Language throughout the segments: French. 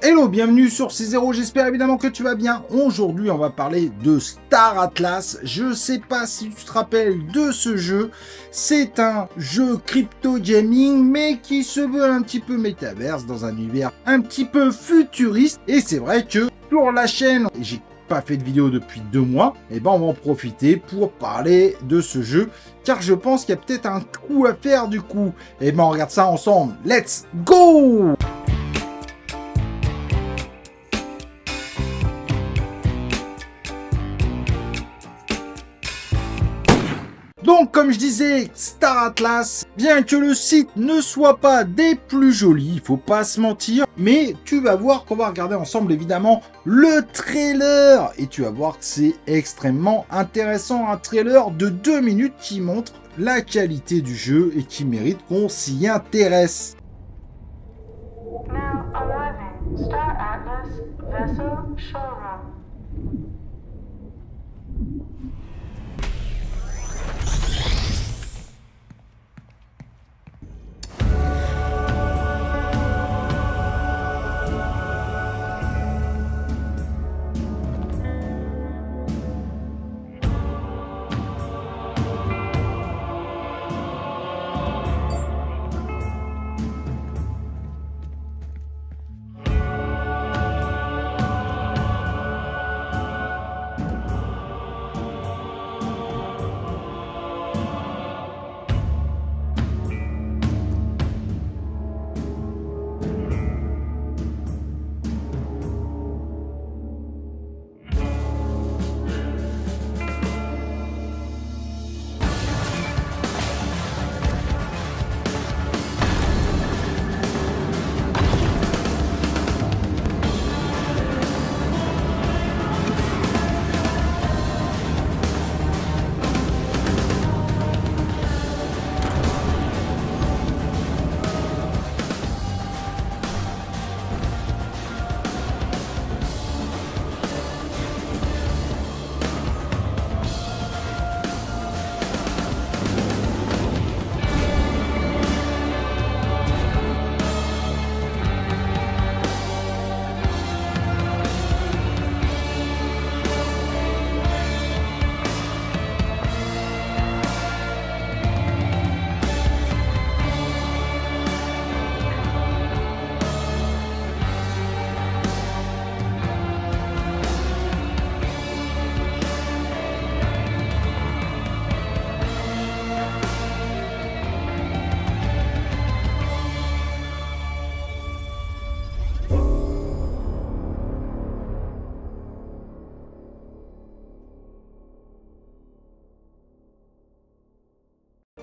Hello, bienvenue sur C0, j'espère évidemment que tu vas bien. Aujourd'hui, on va parler de Star Atlas. Je sais pas si tu te rappelles de ce jeu. C'est un jeu crypto gaming, mais qui se veut un petit peu métaverse dans un univers un petit peu futuriste. Et c'est vrai que sur la chaîne, j'ai pas fait de vidéo depuis 2 mois, et ben on va en profiter pour parler de ce jeu, car je pense qu'il y a peut-être un coup à faire du coup. Et ben on regarde ça ensemble. Let's go! Donc, comme je disais, Star Atlas, bien que le site ne soit pas des plus jolis, il faut pas se mentir, mais tu vas voir qu'on va regarder ensemble évidemment le trailer, et tu vas voir que c'est extrêmement intéressant, un trailer de 2 minutes qui montre la qualité du jeu et qui mérite qu'on s'y intéresse. Now arriving, Star Atlas Vessel Showroom.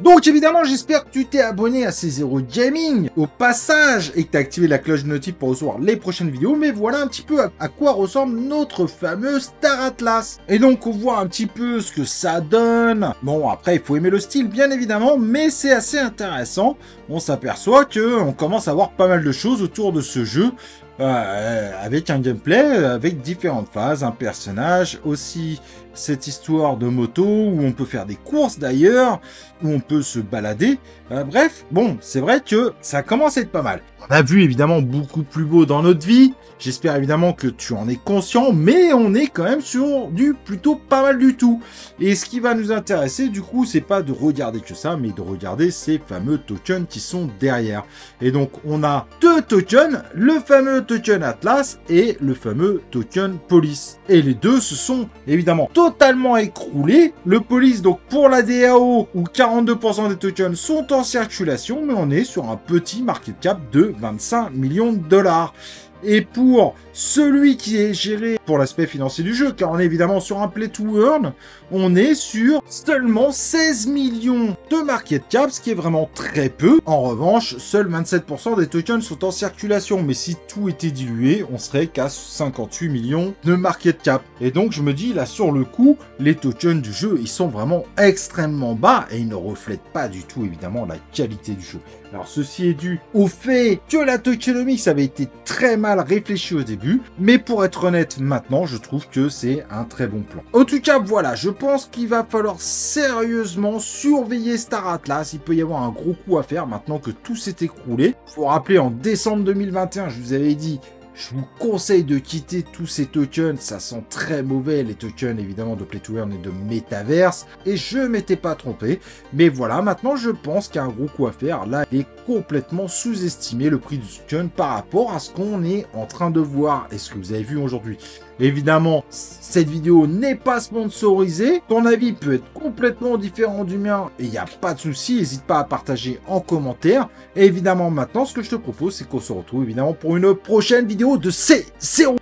Donc évidemment, j'espère que tu t'es abonné à C0 Gaming au passage et que tu as activé la cloche de notif pour recevoir les prochaines vidéos. Mais voilà un petit peu à quoi ressemble notre fameux Star Atlas. Et donc on voit un petit peu ce que ça donne. Bon, après il faut aimer le style bien évidemment, mais c'est assez intéressant. On s'aperçoit qu'on commence à voir pas mal de choses autour de ce jeu. Avec un gameplay, avec différentes phases, un personnage, aussi cette histoire de moto où on peut faire des courses d'ailleurs, où on peut se balader. Bref, bon, c'est vrai que ça commence à être pas mal. On a vu évidemment beaucoup plus beau dans notre vie. J'espère évidemment que tu en es conscient, mais on est quand même sur du plutôt pas mal du tout. Et ce qui va nous intéresser, du coup, c'est pas de regarder que ça, mais de regarder ces fameux tokens qui sont derrière. Et donc, on a 2 tokens, le fameux token Atlas et le fameux token Police. Et les deux se sont évidemment totalement écroulés. Le Police, donc pour la DAO, où 42% des tokens sont en circulation, mais on est sur un petit market cap de 25 millions de dollars. Et pour celui qui est géré pour l'aspect financier du jeu, car on est évidemment sur un play to earn, on est sur seulement 16 millions de market cap, ce qui est vraiment très peu. En revanche, seuls 27% des tokens sont en circulation, mais si tout était dilué, on serait qu'à 58 millions de market cap. Et donc je me dis, là sur le coup, les tokens du jeu, ils sont vraiment extrêmement bas, et ils ne reflètent pas du tout évidemment la qualité du jeu. Alors ceci est dû au fait que la tokenomics avait été très mal réfléchie au début, mais pour être honnête maintenant, je trouve que c'est un très bon plan. En tout cas, voilà, je pense qu'il va falloir sérieusement surveiller Star Atlas. Il peut y avoir un gros coup à faire maintenant que tout s'est écroulé. Faut rappeler, en décembre 2021, je vous avais dit, Je vous conseille de quitter tous ces tokens, ça sent très mauvais, les tokens évidemment de Play to Earn et de Metaverse, et je m'étais pas trompé. Mais voilà, maintenant je pense qu'il y a un gros coup à faire. Là, il est complètement sous-estimé le prix du token par rapport à ce qu'on est en train de voir et ce que vous avez vu aujourd'hui. Évidemment, cette vidéo n'est pas sponsorisée. Ton avis peut être complètement différent du mien et il n'y a pas de souci. N'hésite pas à partager en commentaire. Et évidemment, maintenant, ce que je te propose, c'est qu'on se retrouve évidemment pour une prochaine vidéo de C0.